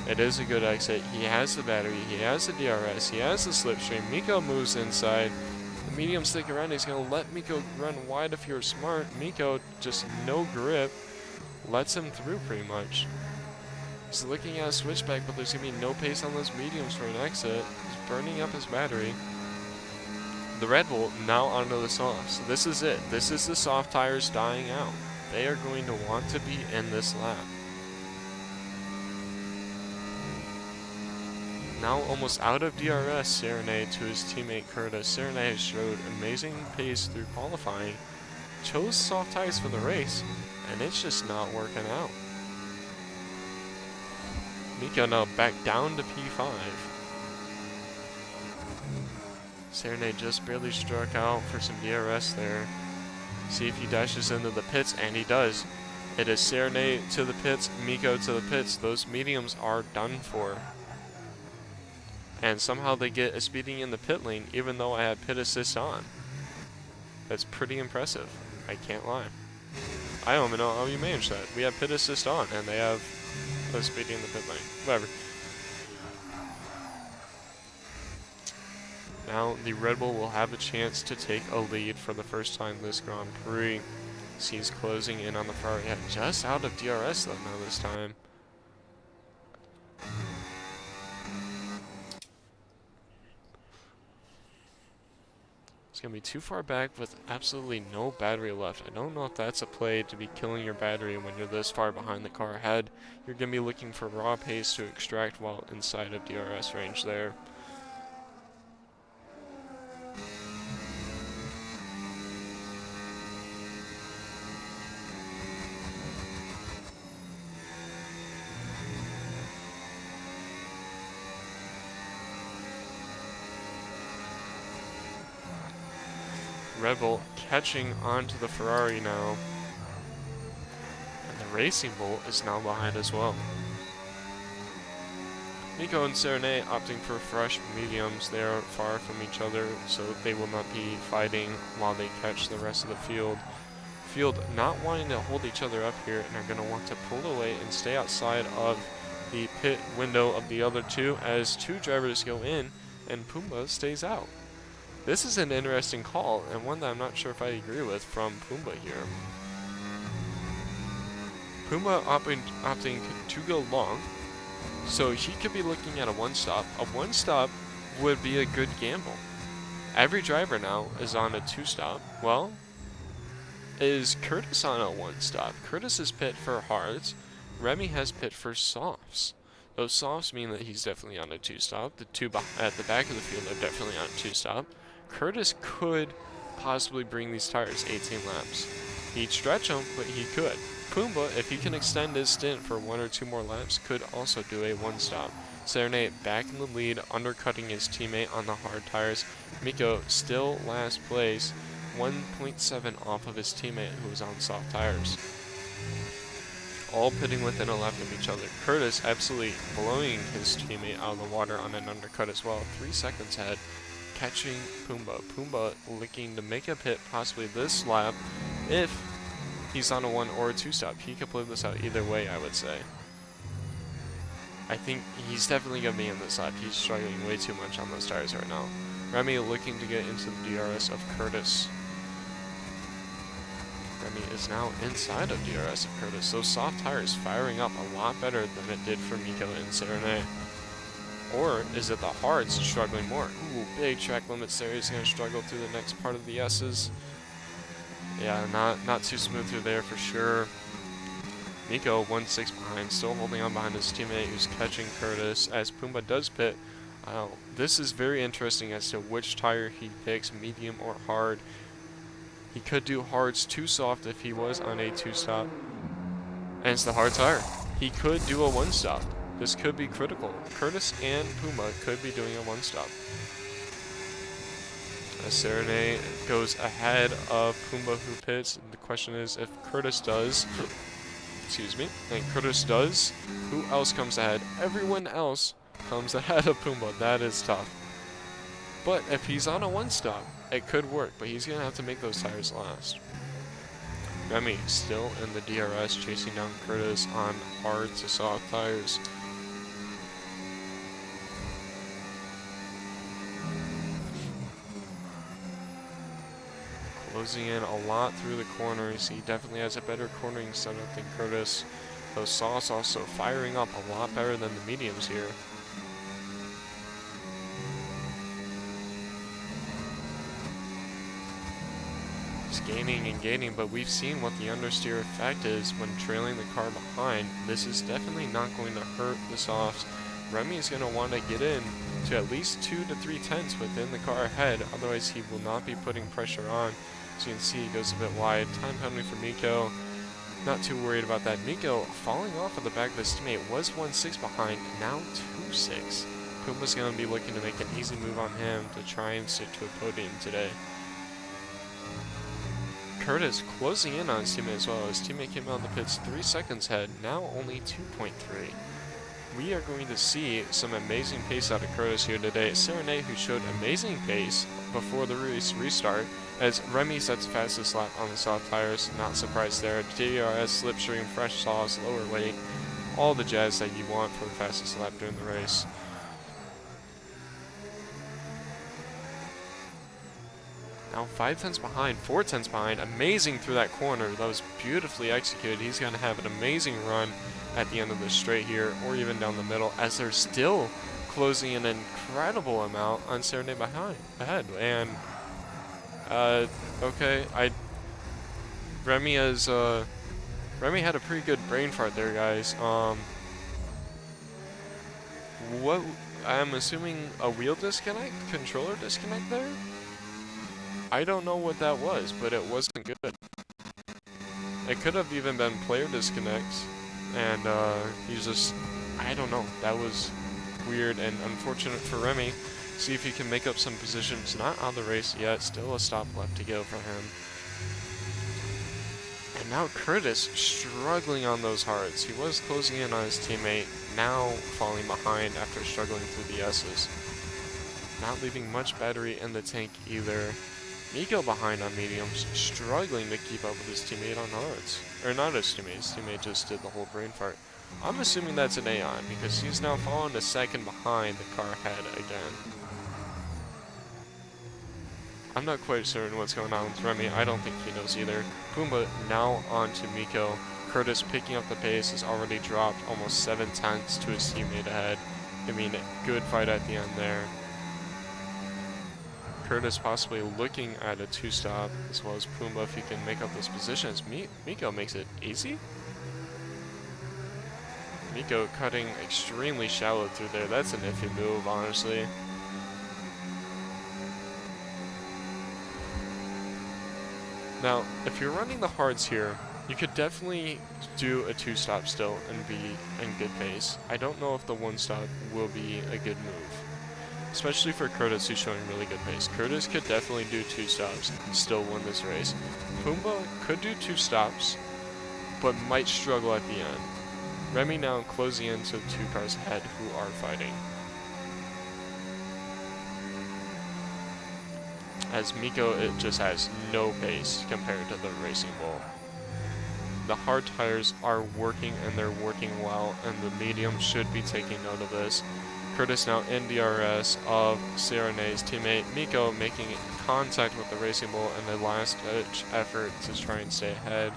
B: It is a good exit. He has the battery, he has the DRS, he has the slipstream. Miko moves inside. The medium stick around, he's going to let Miko run wide if you're smart. Miko, just no grip, lets him through pretty much. He's looking at a switchback, but there's going to be no pace on those mediums for an exit. He's burning up his battery. The Red Bull now onto the softs. This is it. This is the soft tires dying out. They are going to want to be in this lap. Now almost out of DRS, Serenade to his teammate Curtis. Serenade showed amazing pace through qualifying. Chose soft tires for the race, and it's just not working out. Miko now back down to P5. Serenade just barely struck out for some DRS there. See if he dashes into the pits, and he does. It is Serenade to the pits, Miko to the pits. Those mediums are done for. And somehow they get a speeding in the pit lane, even though I had pit assist on. That's pretty impressive. I can't lie. I don't even know how you manage that. We have pit assist on, and they have a speedy in the pit lane. Whatever. Now the Red Bull will have a chance to take a lead for the first time this Grand Prix. He's closing in on the Ferrari head, just out of DRS though now this time. It's going to be too far back with absolutely no battery left. I don't know if that's a play to be killing your battery when you're this far behind the car ahead. You're going to be looking for raw pace to extract while inside of DRS range there. Red Bull catching onto the Ferrari now. And the Racing Bull is now behind as well. Nico and Serene opting for fresh mediums. They are far from each other, so they will not be fighting while they catch the rest of the field. Field not wanting to hold each other up here and are going to want to pull away and stay outside of the pit window of the other two as two drivers go in and Pumbaa stays out. This is an interesting call, and one that I'm not sure if I agree with from Pumbaa here. Pumbaa opting to go long, so he could be looking at a one-stop. A one-stop would be a good gamble. Every driver now is on a two-stop. Well, is Curtis on a one-stop? Curtis is pit for hards. Remy has pit for softs. Those softs mean that he's definitely on a two-stop. The two at the back of the field are definitely on a two-stop. Curtis could possibly bring these tires 18 laps. He'd stretch them, but he could. Pumbaa, if he can extend his stint for 1 or 2 more laps, could also do a one-stop. Serene back in the lead, undercutting his teammate on the hard tires. Miko still last place, 1.7 off of his teammate who was on soft tires. All pitting within a lap of each other. Curtis absolutely blowing his teammate out of the water on an undercut as well. 3 seconds ahead. Catching Pumbaa. Pumbaa looking to make a pit possibly this lap if he's on a 1 or a 2 stop. He could play this out either way, I would say. I think he's definitely going to be in this lap. He's struggling way too much on those tires right now. Remy looking to get into the DRS of Curtis. Remy is now inside of DRS of Curtis. Those soft tires firing up a lot better than it did for Miko and Serene. Or is it the hards struggling more? Ooh, big track limits there. He's going to struggle through the next part of the S's. Yeah, not too smooth through there for sure. Miko 1-6 behind, still holding on behind his teammate who's catching Curtis as Pumbaa does pit. This is very interesting as to which tire he picks, medium or hard. He could do hards too soft if he was on a 2-stop. And it's the hard tire. He could do a 1-stop. This could be critical. Curtis and Pumbaa could be doing a 1-stop. As Serene goes ahead of Pumbaa who pits. The question is if Curtis does, excuse me, and Curtis does, who else comes ahead? Everyone else comes ahead of Pumbaa. That is tough. But if he's on a 1-stop, it could work, but he's going to have to make those tires last. Remy still in the DRS, chasing down Curtis on hard to soft tires. Closing in a lot through the corners. He definitely has a better cornering setup than Curtis. Those softs also firing up a lot better than the mediums here. He's gaining and gaining, but we've seen what the understeer effect is when trailing the car behind. This is definitely not going to hurt the softs. Remy is going to want to get in to at least 2 to 3 tenths within the car ahead, otherwise he will not be putting pressure on. As you can see, he goes a bit wide. Time penalty for Miko. Not too worried about that. Miko falling off of the back of his teammate was 1-6 behind, now 2-6. Pumbaa's going to be looking to make an easy move on him to try and stick to a podium today. Curtis closing in on his teammate as well. His teammate came out of the pits 3 seconds ahead, now only 2.3. We are going to see some amazing pace out of Curtis here today. Serene, who showed amazing pace before the race restart, as Remy sets fastest lap on the soft tires. Not surprised there. DRS, slipstream, fresh sauce, lower weight, all the jazz that you want for the fastest lap during the race. Now 5 tenths behind, 4 tenths behind. Amazing through that corner. That was beautifully executed. He's going to have an amazing run at the end of the straight here, or even down the middle, as they're still closing an incredible amount on Serenade ahead. And okay, Remy had a pretty good brain fart there, guys. What I'm assuming a wheel disconnect, controller disconnect there. I don't know what that was, but it wasn't good. It could have even been player disconnects, and he's just, I don't know. That was weird and unfortunate for Remy. See if he can make up some positions. Not on the race yet. Still a stop left to go for him. And now Curtis struggling on those hards. He was closing in on his teammate, now falling behind after struggling through the S's. Not leaving much battery in the tank either. Miko behind on mediums, struggling to keep up with his teammate on hards. Or not his teammate just did the whole brain fart. I'm assuming that's an Aeon, because he's now falling a second behind the car ahead again. I'm not quite certain what's going on with Remy. I don't think he knows either. Pumbaa now on to Miko. Curtis picking up the pace has already dropped almost 7 tenths to his teammate ahead. I mean, good fight at the end there. Curtis possibly looking at a 2-stop, as well as Pumbaa if he can make up this position, as Miko makes it easy. Miko cutting extremely shallow through there. That's an iffy move, honestly. Now, if you're running the hards here, you could definitely do a 2-stop still and be in good pace. I don't know if the 1-stop will be a good move, especially for Curtis, who's showing really good pace. Curtis could definitely do 2 stops and still win this race. Pumbaa could do 2 stops, but might struggle at the end. Remy now closing into the 2 cars ahead who are fighting. As Miko, it just has no pace compared to the Racing Bull. The hard tires are working, and they're working well, and the medium should be taking note of this. Curtis now in DRS of Serenade's teammate. Miko making contact with the Racing Bull in the last-ditch effort to try and stay ahead.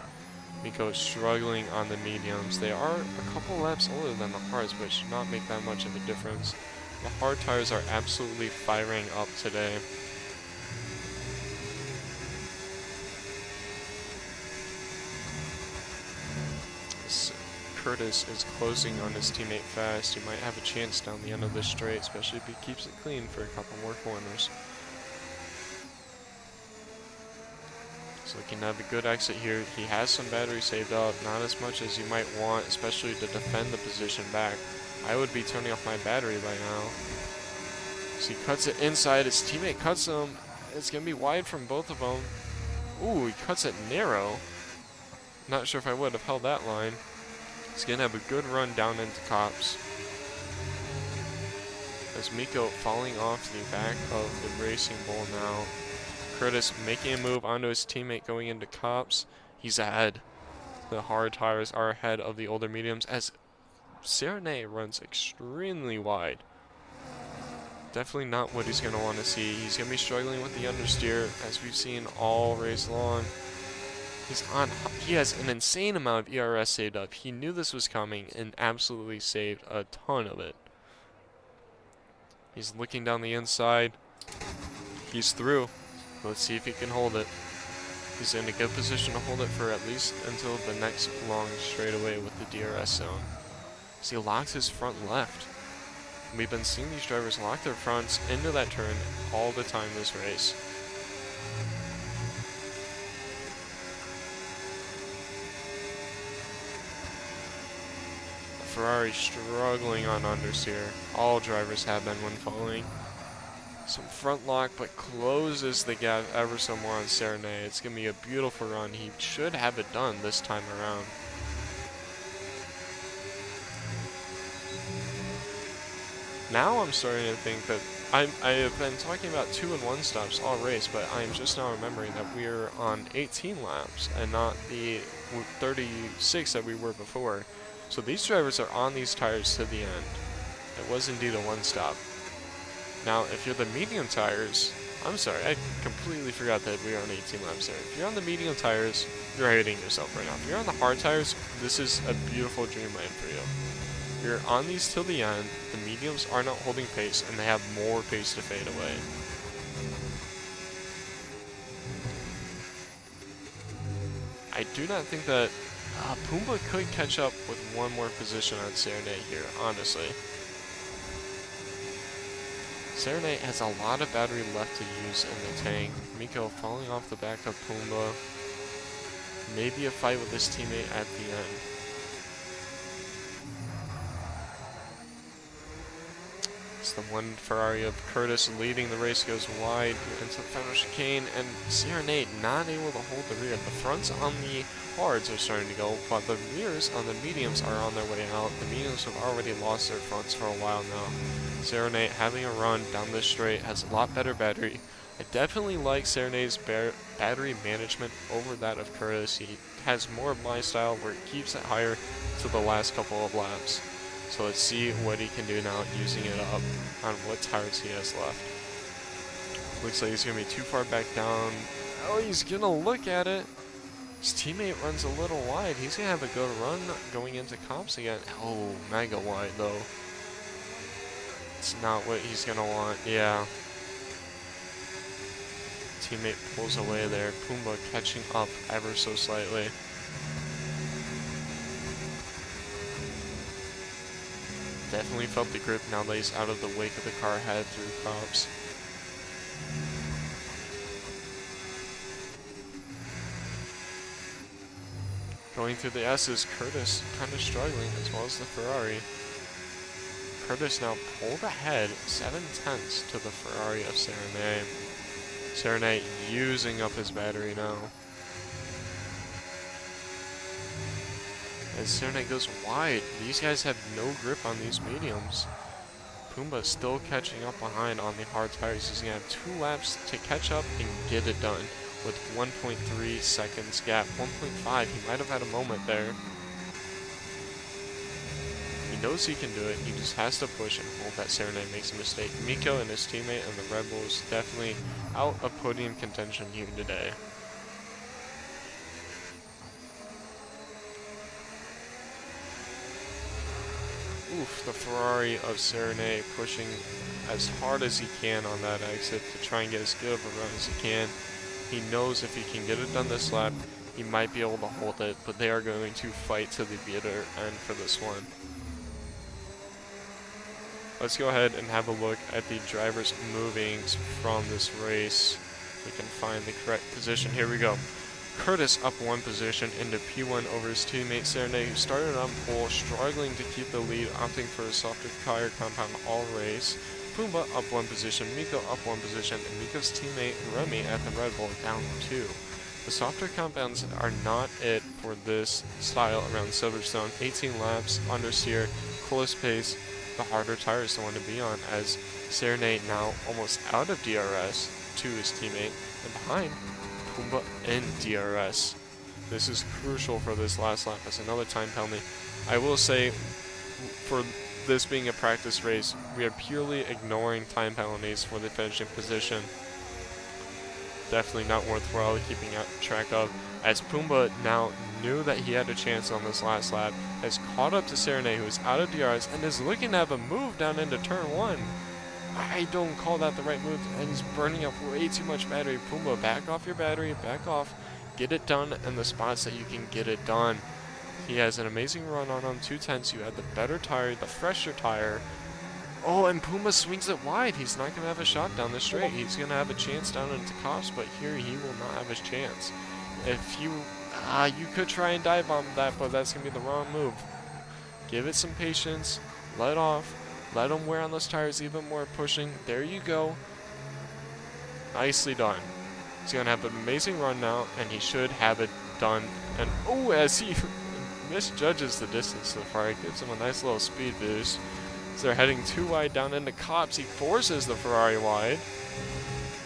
B: Miko struggling on the mediums. They are a couple laps older than the hards, but should not make that much of a difference. The hard tires are absolutely firing up today. Curtis is closing on his teammate fast. He might have a chance down the end of this straight, especially if he keeps it clean for a couple more corners. He's looking to have a good exit here. He has some battery saved up, not as much as you might want, especially to defend the position back. I would be turning off my battery by now. So he cuts it inside. His teammate cuts him. It's going to be wide from both of them. Ooh, he cuts it narrow. Not sure if I would have held that line. He's going to have a good run down into Cops. As Miko falling off the back of the Racing Bull now. Curtis making a move onto his teammate going into Cops. He's ahead. The hard tires are ahead of the older mediums as Serenade runs extremely wide. Definitely not what he's going to want to see. He's going to be struggling with the understeer, as we've seen all race long. He has an insane amount of ERS saved up. He knew this was coming and absolutely saved a ton of it. He's looking down the inside. He's through. Let's see if he can hold it. He's in a good position to hold it for at least until the next long straightaway with the DRS zone. So he locks his front left. We've been seeing these drivers lock their fronts into that turn all the time this race. Ferrari struggling on understeer. All drivers have been when falling. Some front lock, but closes the gap ever so more on Serenade. It's going to be a beautiful run. He should have it done this time around. Now I'm starting to think that I have been talking about 2 and 1 stops all race, but I'm just now remembering that we're on 18 laps and not the 36 that we were before. So these drivers are on these tires to the end. It was indeed a 1 stop. Now, if you're the medium tires, I'm sorry, I completely forgot that we were on 18 laps there. If you're on the medium tires, you're hating yourself right now. If you're on the hard tires, this is a beautiful dreamland for you. You're on these till the end, the mediums are not holding pace, and they have more pace to fade away. I do not think that Pumbaa could catch up with one more position on Serenade here, honestly. Serenade has a lot of battery left to use in the tank. Miko falling off the back of Pumbaa. Maybe a fight with his teammate at the end. It's the one Ferrari of Curtis leading the race, goes wide into the final chicane, and Serenade not able to hold the rear. The fronts on the hards are starting to go, but the rears on the mediums are on their way out. The mediums have already lost their fronts for a while now. Serenade having a run down this straight, has a lot better battery. I definitely like Serenade's battery management over that of Curtis. He has more of my style where he keeps it higher to the last couple of laps. So let's see what he can do now using it up on what tires he has left. Looks like he's going to be too far back down. Oh, he's going to look at it. His teammate runs a little wide. He's going to have a good run going into comps again. Oh, mega wide though. It's not what he's going to want. Yeah. Teammate pulls away there. Pumbaa catching up ever so slightly. Definitely felt the grip now that he's out of the wake of the car head through props. Going through the S's, Curtis kind of struggling as well as the Ferrari. Curtis now pulled ahead 7/10 to the Ferrari of Serenade. Serenade using up his battery now. As Serenade goes wide, these guys have no grip on these mediums. Pumbaa still catching up behind on the hard tires. He's going to have 2 laps to catch up and get it done with 1.3 seconds gap. 1.5, he might have had a moment there. He knows he can do it, he just has to push and hope that Serenade makes a mistake. Miko and his teammate and the Red Bulls definitely out of podium contention here today. Oof, the Ferrari of Serenade pushing as hard as he can on that exit to try and get as good of a run as he can. He knows if he can get it done this lap, he might be able to hold it, but they are going to fight to the bitter end for this one. Let's go ahead and have a look at the drivers' movings from this race. We can find the correct position. Here we go. Curtis up 1 position into P1 over his teammate Serenade, who started on pole, struggling to keep the lead, opting for a softer tire compound all race. Pumbaa up 1 position, Miko up 1 position, and Miko's teammate Remy at the Red Bull down 2. The softer compounds are not it for this style around Silverstone. 18 laps, understeer, close pace. The harder tire is the one to be on, as Serenade now almost out of DRS to his teammate, and behind Pumbaa in DRS. This is crucial for this last lap as another time penalty. I will say, for this being a practice race, we are purely ignoring time penalties for the finishing position. Definitely not worthwhile keeping track of, as Pumbaa now knew that he had a chance on this last lap, has caught up to Serenade, who is out of DRS and is looking to have a move down into turn 1. I don't call that the right move, and he's burning up way too much battery. Pumbaa, back off your battery, back off, get it done in the spots that you can get it done. He has an amazing run on him, 2/10. You had the better tire, the fresher tire. Oh, and Pumbaa swings it wide. He's not going to have a shot down the straight. He's going to have a chance down into Cops, but here he will not have his chance. If you could try and dive bomb that, but that's going to be the wrong move. Give it some patience, let off, let him wear on those tires even more, pushing. There you go. Nicely done. He's going to have an amazing run now, and he should have it done. And oh, as he misjudges the distance so far, it gives him a nice little speed boost. So they're heading too wide down into Copse. He forces the Ferrari wide.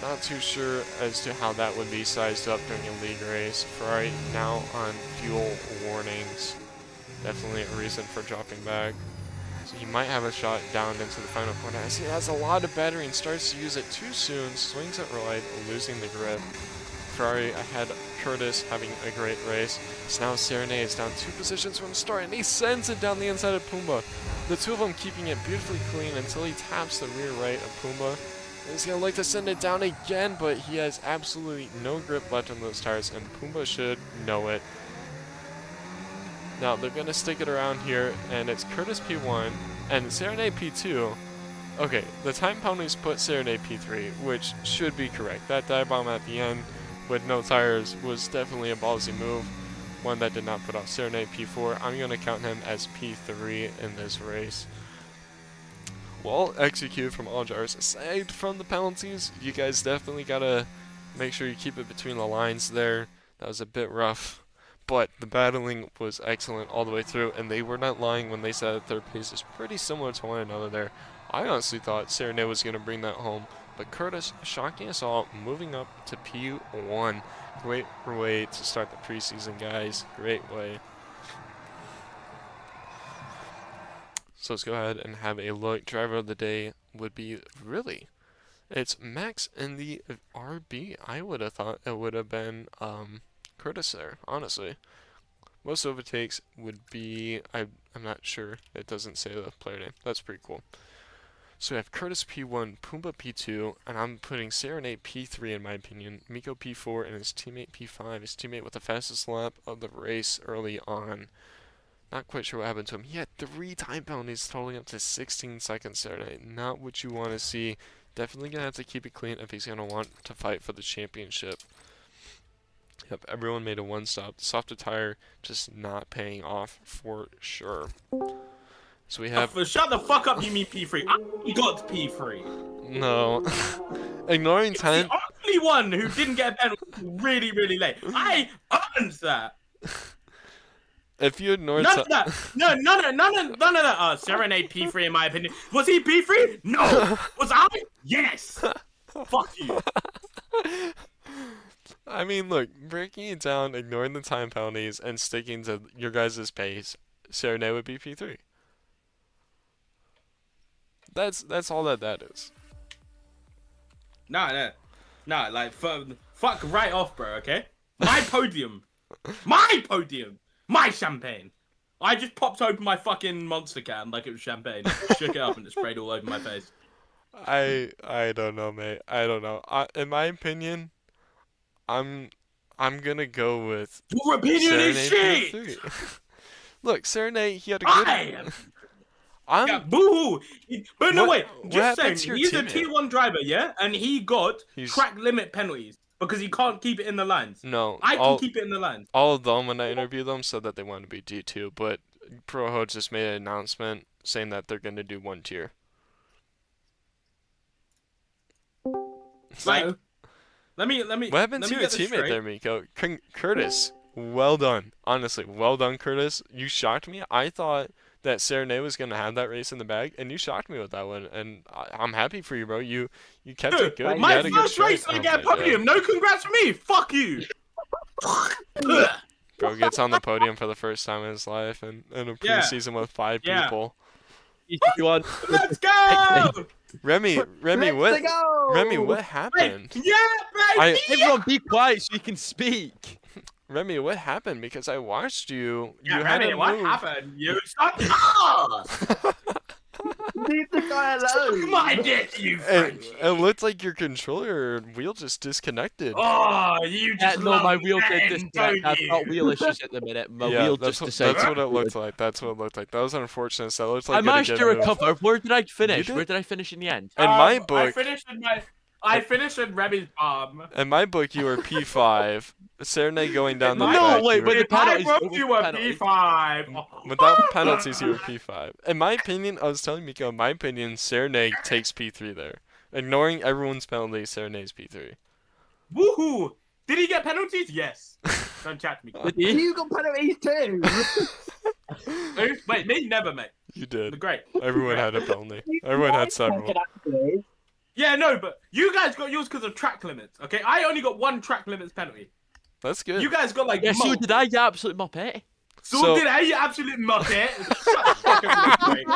B: Not too sure as to how that would be sized up during a league race. Ferrari now on fuel warnings. Definitely a reason for dropping back. So he might have a shot down into the final corner. As he has a lot of battery and starts to use it too soon. Swings it right, losing the grip. Ferrari ahead, Curtis having a great race. So now Serenade is down 2 positions from the start, and he sends it down the inside of Pumbaa. The two of them keeping it beautifully clean until he taps the rear right of Pumbaa. He's going to like to send it down again, but he has absolutely no grip left on those tires, and Pumbaa should know it. Now, they're going to stick it around here, and it's Curtis P1 and Serenade P2. Okay, the time penalties put Serenade P3, which should be correct. That dive bomb at the end with no tires was definitely a ballsy move. One that did not put off Serenade P4. I'm going to count him as P3 in this race. Well executed from all jars. Aside from the penalties, you guys definitely got to make sure you keep it between the lines there. That was a bit rough. But the battling was excellent all the way through, and they were not lying when they said that their pace is pretty similar to one another there. I honestly thought Serenade was going to bring that home, but Curtis shocking us all, moving up to P1. Great way to start the preseason, guys. Great way. So let's go ahead and have a look. Driver of the day would be really, it's Max in the RB. I would have thought it would have been Curtis there, honestly. Most overtakes would be, I'm not sure. It doesn't say the player name. That's pretty cool. So we have Curtis P1, Pumbaa P2, and I'm putting Serenade P3 in my opinion. Miko P4 and his teammate P5. His teammate with the fastest lap of the race early on. Not quite sure what happened to him. He had 3 time penalties totaling up to 16 seconds Serenade. Not what you want to see. Definitely going to have to keep it clean if he's going to want to fight for the championship. Yep, everyone made a 1 stop. The softer tire just not paying off for sure. So we have...
A: Shut the fuck up, you mean P3. I got P3.
B: No. Ignoring
A: It's
B: 10...
A: the only one who didn't get a penalty really, really late. I earned that.
B: If you ignore...
A: None of that. No, none of that. Serenade P3 in my opinion. Was he P3? No. Was I? Yes. Fuck you.
B: I mean, look, breaking it down, ignoring the time penalties, and sticking to your guys' pace, Serenade would be P3. That's all that is.
A: Nah, like, fuck right off, bro, okay? My podium. My podium. My champagne. I just popped open my fucking monster can like it was champagne. Shook it up and it sprayed all over my face.
B: I don't know, mate. I don't know. In my opinion, I'm gonna go with
A: Your opinion is shit!
B: P3. Look, Serenade, he had a good...
A: Yeah, boo-hoo! But no, wait,
B: what
A: just
B: happened
A: saying,
B: to your
A: he's a
B: teammate?
A: tier 1 driver, yeah? And he got track limit penalties because he can't keep it in the lines.
B: No,
A: I can keep it in the lines.
B: all of them, when I interviewed them, said that they wanted to be D2, but ProHo just made an announcement saying that they're going to do 1 tier.
A: Like, let me.
B: What happened to your teammate there, Miko? Curtis, well done. Honestly, well done, Curtis. You shocked me. I thought that Serenade was going to have that race in the bag, and you shocked me with that one. And I'm happy for you, bro. You kept it good.
A: My
B: you had a good
A: first race, I get a
B: God.
A: podium. No congrats for me. Fuck you.
B: Bro gets on the podium for the first time in his life, and in a preseason with 5 people.
A: Let's go.
B: Remy, what?
E: Go!
B: Remy, what happened?
A: Yeah, baby.
C: Everyone be quiet so you can speak.
B: Remy, what happened? Because I watched you.
A: Yeah,
B: you had
A: Remy,
B: a
A: what
B: move.
A: happened? You suck.
E: Leave the guy alone.
A: My dick, you
B: It,
A: French.
B: it looked like your controller wheel just disconnected.
A: Oh, you just
C: No,
A: love
C: my wheel did
A: men,
C: disconnect.
A: don't
C: I've
A: you?
C: got wheel issues at the minute. My
B: Yeah,
C: wheel
B: that's
C: just
B: what,
C: decided.
B: that's what it looked like. That's what it looked like. That was unfortunate. So that looked like
C: I
B: you had
C: managed
B: a
C: to
B: good move.
C: recover. Where did I finish?
B: did?
C: Where did I finish in the end?
B: In my
A: I
B: book,
A: finished in Remy's palm.
B: in my book, you were P5. Serenade going down the
A: No,
B: back.
C: wait,
B: you were-
C: but the
A: In my
C: penalties,
A: book,
C: what was
A: you
C: the
A: were
C: penalties?
A: P5.
B: Without penalties, you were P5. In my opinion, I was telling Miko, in my opinion, Serenade takes P3 there. Ignoring everyone's penalties, Serenade's P3.
A: Woohoo! Did he get penalties? Yes. Don't chat to me.
C: Did he?
E: You got penalties too.
A: Wait, me? Never, mate.
B: You did.
A: Great.
B: Everyone had a penalty. Everyone had several.
A: Yeah, no, but you guys got yours because of track limits. Okay, I only got one track limits penalty.
B: That's good.
A: You guys got like.
C: Yeah, so
A: multiple.
C: did I, you absolute muppet.
A: So did I, you absolute muppet. Shut the fuck up, you great.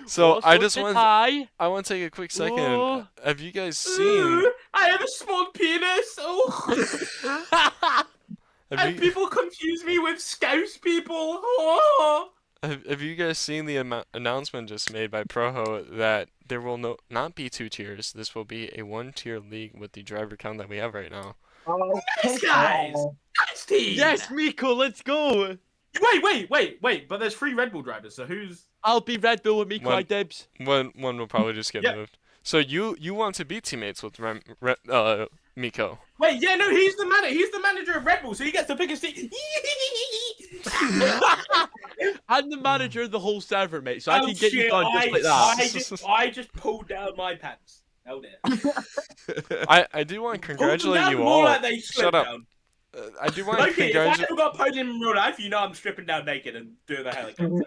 B: So I
C: So
B: just
C: did
B: want
C: I.
B: to take a quick second.
C: Whoa.
B: Have you guys seen?
A: Ooh, I have a small penis. Oh. And people confuse me with Scouse people. Oh.
B: Have you guys seen the announcement just made by Proho that there will not be 2 tiers? This will be a 1-tier league with the driver count that we have right now.
D: Oh,
A: Yes, guys. Nice team.
C: Yes, Miko, let's go.
A: Wait. But there's 3 Red Bull drivers. So who's?
C: I'll be Red Bull with Miko.
B: One-
C: I dibs.
B: One will probably just get
A: Yeah.
B: moved. So you want to be teammates with Miko?
A: Wait, yeah, no, he's the manager. He's the manager of Red Bull, so he gets to pick his team.
C: I'm the manager of the whole server, mate, so I
A: Oh,
C: can get you
A: shit,
C: done just like that.
A: I just pulled down my pants. Held it.
B: I do want to congratulate
A: Pulled them
B: you
A: down more
B: all.
A: like they slipped
B: Shut up.
A: down.
B: I do want to
A: Loki, if I
B: congratulate.
A: ever got podium in real life, you know I'm stripping down naked and doing the helicopter.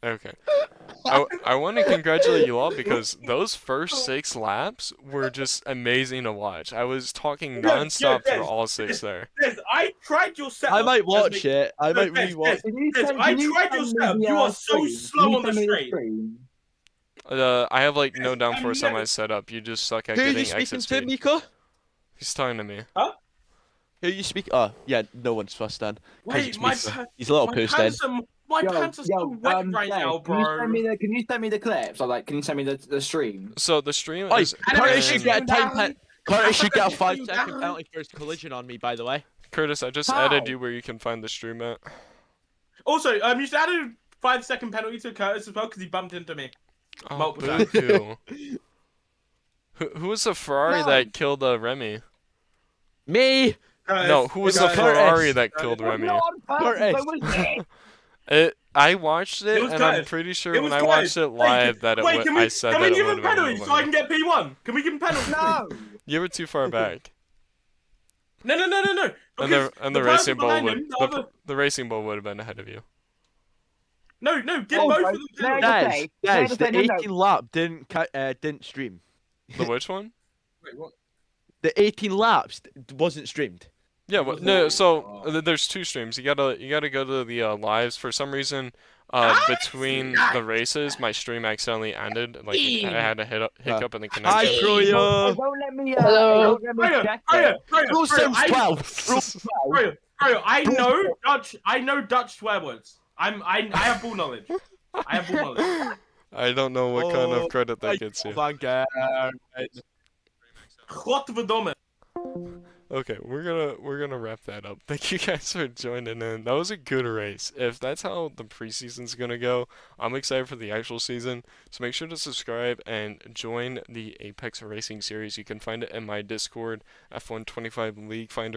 B: Okay. I want to congratulate you all because those first 6 laps were just amazing to watch. I was talking nonstop
A: yes,
B: for all 6 there.
A: Yes, I tried your setup.
C: I might watch
A: as
C: it. I might
A: Yes,
C: rewatch.
A: Yes, I tried your setup. You are so slow on the straight.
B: I have like no downforce on my setup. You just suck at
C: Who are
B: getting
C: you speaking
B: exit
C: to,
B: speed.
C: Miko?
B: He's talking to me.
C: Who are you speak? Oh, yeah, no one's fussed then.
A: Wait,
C: He's a little poos then.
A: My pants are so wet right now, bro.
D: Can you send me the clips? Or like, can you send me the stream?
B: So the stream
C: Oi,
B: is.
C: Curtis should
A: should
C: get a
A: down.
C: Curtis should get a
A: Shoot
C: 5-second
A: down.
C: penalty for his collision on me, by the way.
B: Curtis, I just
D: How?
B: added you where you can find the stream at.
A: Also, you should add a 5-second penalty to Curtis as well because he bumped into me.
B: Oh,
A: Multiple times.
B: boo-hoo. Who was the Ferrari
D: No.
B: that killed Remy?
C: Me!
B: No, who was the
C: Curtis.
B: Ferrari that
A: Curtis.
B: killed Remy?
C: Curtis.
B: I watched it,
A: It was
B: and I'm
A: Curtis.
B: pretty sure
A: It
B: when
A: was
B: I watched it live that
A: Wait, can we,
B: I said
A: can
B: that
A: we
B: it
A: give
B: would
A: him
B: have been
A: penalties so I can get P1? Can we give him penalties?
D: No.
B: You were too far back.
A: No.
B: And the
A: Because
B: racing
A: person
B: ball
A: behind
B: would
A: him, the other-
B: the racing ball would have been ahead of you.
A: No, give
D: Oh,
A: both
D: right.
A: of them
D: No,
A: penalties.
C: Guys,
D: Okay.
C: the
D: No.
C: 18 lap didn't stream.
B: The which one?
A: Wait, what?
C: The 18 laps wasn't streamed.
B: Yeah, well, no. So there's 2 streams. You gotta go to the lives. For some reason, between the races, my stream accidentally ended. Like I had a hiccup in the
C: Hi,
B: connection.
C: Froyo.
D: Don't let me.
F: Hello.
D: Don't let me check it.
C: Rule 12.
A: Bro, I know Dutch swear words. I have bull knowledge. I have bull knowledge.
B: I don't know what kind
C: Oh,
B: of credit that gets you.
C: Vanguard.
A: Godverdomme.
B: Okay, we're gonna wrap that up. Thank you guys for joining in. That was a good race. If that's how the preseason's gonna go, I'm excited for the actual season. So make sure to subscribe and join the Apex Racing series. You can find it in my Discord, F125 League Finder.